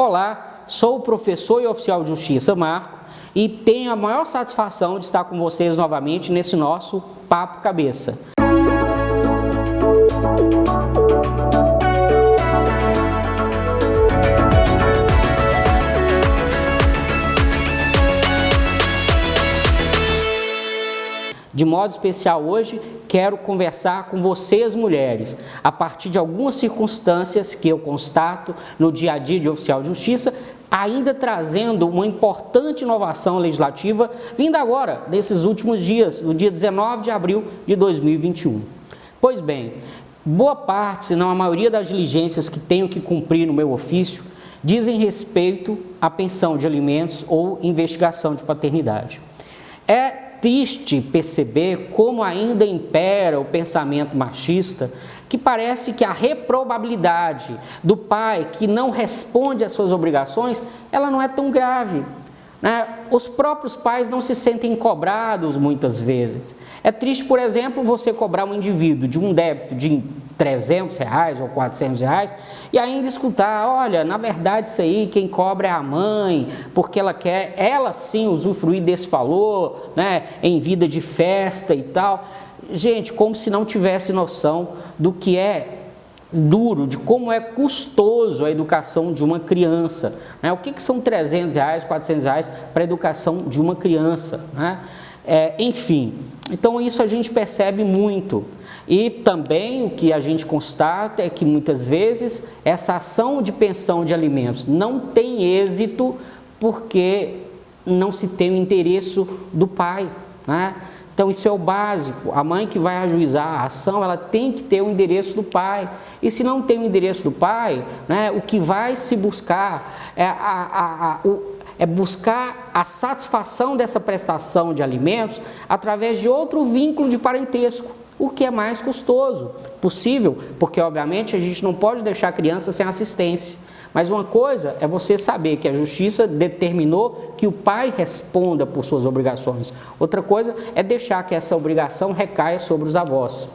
Olá, sou o professor e oficial de justiça Marco e tenho a maior satisfação de estar com vocês novamente nesse nosso Papo Cabeça. De modo especial hoje, quero conversar com vocês mulheres, a partir de algumas circunstâncias que eu constato no dia a dia de oficial de justiça, ainda trazendo uma importante inovação legislativa, vinda agora, nesses últimos dias, no dia 19 de abril de 2021. Pois bem, boa parte, se não a maioria das diligências que tenho que cumprir no meu ofício, dizem respeito à pensão de alimentos ou investigação de paternidade. É triste perceber como ainda impera o pensamento machista, que parece que a reprobabilidade do pai que não responde às suas obrigações, ela não é tão grave, né? Os próprios pais não se sentem cobrados muitas vezes. É triste, por exemplo, você cobrar um indivíduo de um débito de R$300 ou R$400 e ainda escutar, olha, na verdade isso aí quem cobra é a mãe, porque ela quer, ela sim, usufruir desse valor, né, em vida de festa e tal. Gente, como se não tivesse noção do que é duro, de como é custoso a educação de uma criança, né? O que são R$300, R$400 para a educação de uma criança, né? Enfim, então isso a gente percebe muito. E também o que a gente constata é que muitas vezes essa ação de pensão de alimentos não tem êxito porque não se tem o interesse do pai, né? Então isso é o básico, a mãe que vai ajuizar a ação, ela tem que ter o endereço do pai, e se não tem o endereço do pai, né, o que vai se buscar é buscar a satisfação dessa prestação de alimentos através de outro vínculo de parentesco, o que é mais custoso possível, porque obviamente a gente não pode deixar a criança sem assistência. Mas uma coisa é você saber que a justiça determinou que o pai responda por suas obrigações. Outra coisa é deixar que essa obrigação recaia sobre os avós.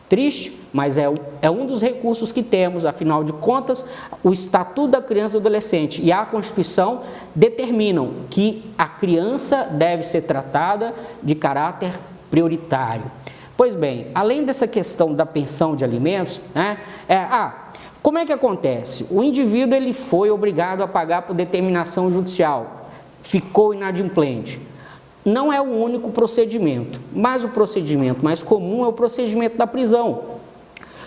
Triste, mas é um dos recursos que temos, afinal de contas, o Estatuto da Criança e do Adolescente e a Constituição determinam que a criança deve ser tratada de caráter prioritário. Pois bem, além dessa questão da pensão de alimentos, né, como é que acontece? O indivíduo ele foi obrigado a pagar por determinação judicial, ficou inadimplente. Não é o único procedimento, mas o procedimento mais comum é o procedimento da prisão.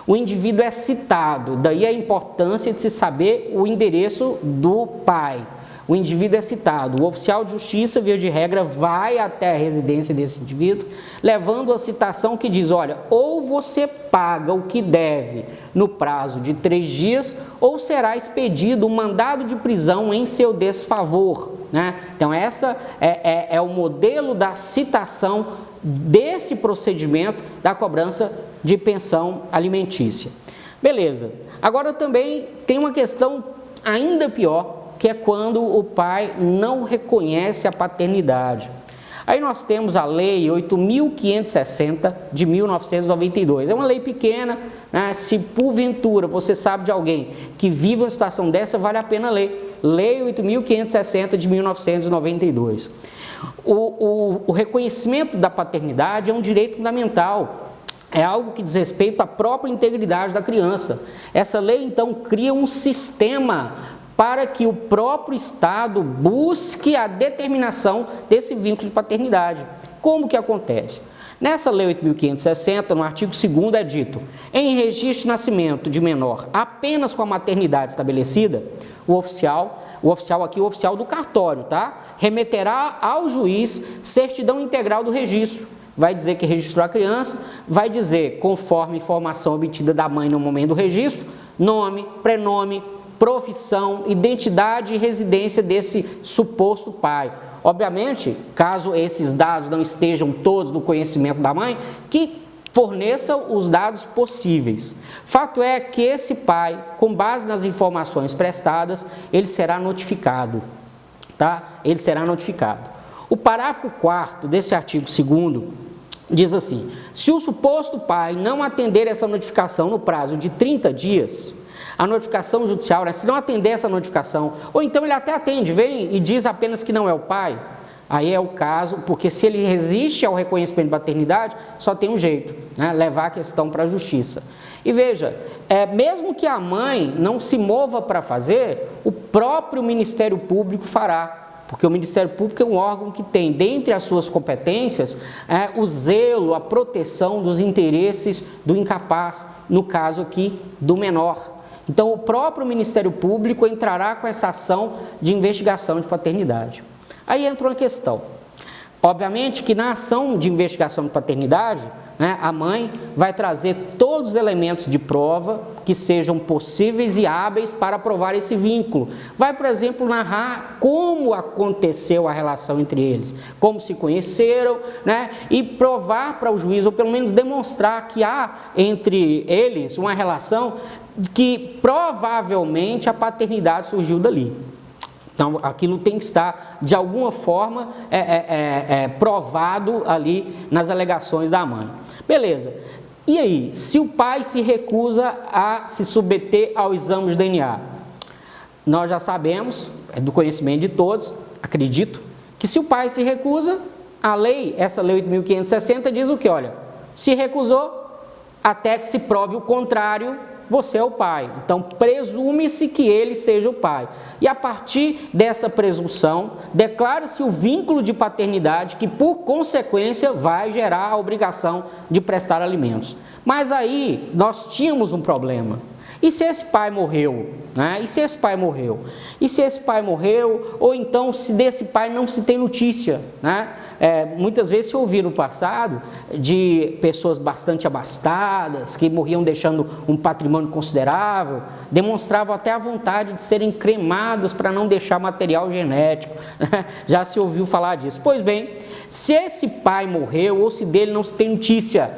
O indivíduo é citado, daí a importância de se saber o endereço do pai. O indivíduo é citado, o oficial de justiça, via de regra, vai até a residência desse indivíduo, levando a citação que diz, olha, ou você paga o que deve no prazo de 3 dias, ou será expedido um mandado de prisão em seu desfavor, né? Então, essa é o modelo da citação desse procedimento da cobrança de pensão alimentícia. Beleza. Agora também tem uma questão ainda pior, que é quando o pai não reconhece a paternidade. Aí nós temos a Lei 8.560 de 1992. É uma lei pequena, né? Se porventura você sabe de alguém que vive uma situação dessa, vale a pena ler. Lei 8.560 de 1992. O reconhecimento da paternidade é um direito fundamental. É algo que diz respeito à própria integridade da criança. Essa lei, então, cria um sistema para que o próprio Estado busque a determinação desse vínculo de paternidade. Como que acontece? Nessa Lei 8.560, no artigo 2º é dito, em registro de nascimento de menor apenas com a maternidade estabelecida, o oficial aqui, o oficial do cartório, tá? Remeterá ao juiz certidão integral do registro. Vai dizer que registrou a criança, vai dizer, conforme informação obtida da mãe no momento do registro, nome, prenome, profissão, identidade e residência desse suposto pai. Obviamente, caso esses dados não estejam todos no conhecimento da mãe, que forneça os dados possíveis. Fato é que esse pai, com base nas informações prestadas, ele será notificado, tá? Ele será notificado. O parágrafo 4º desse artigo 2º diz assim: se o suposto pai não atender essa notificação no prazo de 30 dias, a notificação judicial, se não atender essa notificação, ou então ele até atende, vem e diz apenas que não é o pai, aí é o caso, porque se ele resiste ao reconhecimento de paternidade, só tem um jeito, né? Levar a questão para a justiça. E veja, mesmo que a mãe não se mova para fazer, o próprio Ministério Público fará, porque o Ministério Público é um órgão que tem, dentre as suas competências, o zelo, a proteção dos interesses do incapaz, no caso aqui do menor. Então, o próprio Ministério Público entrará com essa ação de investigação de paternidade. Aí entra uma questão. Obviamente que na ação de investigação de paternidade, a mãe vai trazer todos os elementos de prova que sejam possíveis e hábeis para provar esse vínculo. Vai, por exemplo, narrar como aconteceu a relação entre eles, como se conheceram, e provar para o juiz, ou pelo menos demonstrar que há entre eles uma relação que provavelmente a paternidade surgiu dali. Então, aquilo tem que estar, de alguma forma, provado ali nas alegações da mãe. Beleza. E aí, se o pai se recusa a se submeter ao exame de DNA? Nós já sabemos, é do conhecimento de todos, acredito, que se o pai se recusa, a lei, essa lei 8.560 diz o que? Olha, se recusou, até que se prove o contrário, você é o pai. Então, presume-se que ele seja o pai. E a partir dessa presunção, declara-se o vínculo de paternidade que, por consequência, vai gerar a obrigação de prestar alimentos. Mas aí, nós tínhamos um problema. E se esse pai morreu? E se esse pai morreu? E se esse pai morreu? Ou então, se desse pai não se tem notícia? Muitas vezes se ouviu no passado de pessoas bastante abastadas, que morriam deixando um patrimônio considerável, demonstravam até a vontade de serem cremados para não deixar material genético. Já se ouviu falar disso. Pois bem, se esse pai morreu ou se dele não se tem notícia,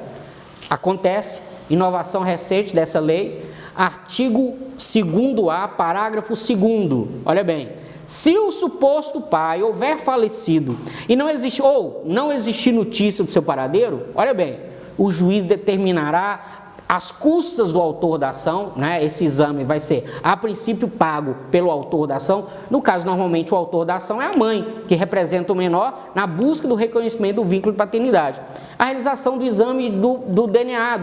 acontece, inovação recente dessa lei, artigo 2º-A, parágrafo 2º, olha bem, se o suposto pai houver falecido e não existir notícia do seu paradeiro, olha bem, o juiz determinará as custas do autor da ação, esse exame vai ser, a princípio, pago pelo autor da ação. No caso, normalmente, o autor da ação é a mãe, que representa o menor na busca do reconhecimento do vínculo de paternidade. A realização do exame do DNA,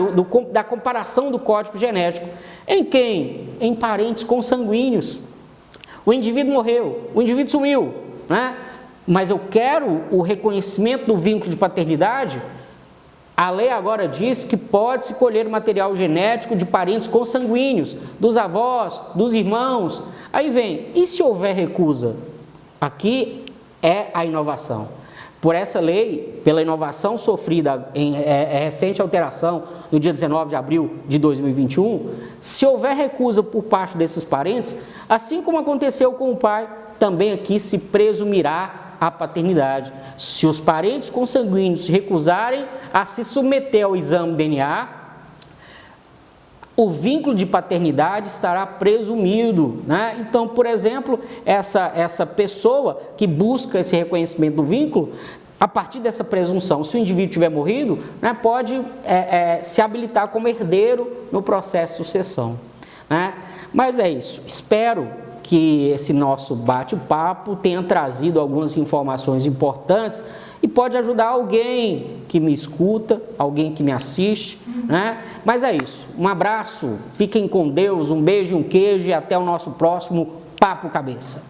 da comparação do código genético. Em quem? Em parentes consanguíneos. O indivíduo morreu, o indivíduo sumiu, mas eu quero o reconhecimento do vínculo de paternidade. A lei agora diz que pode-se colher material genético de parentes consanguíneos, dos avós, dos irmãos. Aí vem, e se houver recusa? Aqui é a inovação. Por essa lei, pela inovação sofrida em recente alteração, no dia 19 de abril de 2021, se houver recusa por parte desses parentes, assim como aconteceu com o pai, também aqui se presumirá a paternidade. Se os parentes consanguíneos se recusarem a se submeter ao exame DNA, o vínculo de paternidade estará presumido. Então, por exemplo, essa pessoa que busca esse reconhecimento do vínculo, a partir dessa presunção, se o indivíduo tiver morrido, pode se habilitar como herdeiro no processo de sucessão. Mas é isso. Espero que esse nosso bate-papo tenha trazido algumas informações importantes e pode ajudar alguém que me escuta, alguém que me assiste, Mas é isso. Um abraço, fiquem com Deus, um beijo e um queijo e até o nosso próximo Papo Cabeça.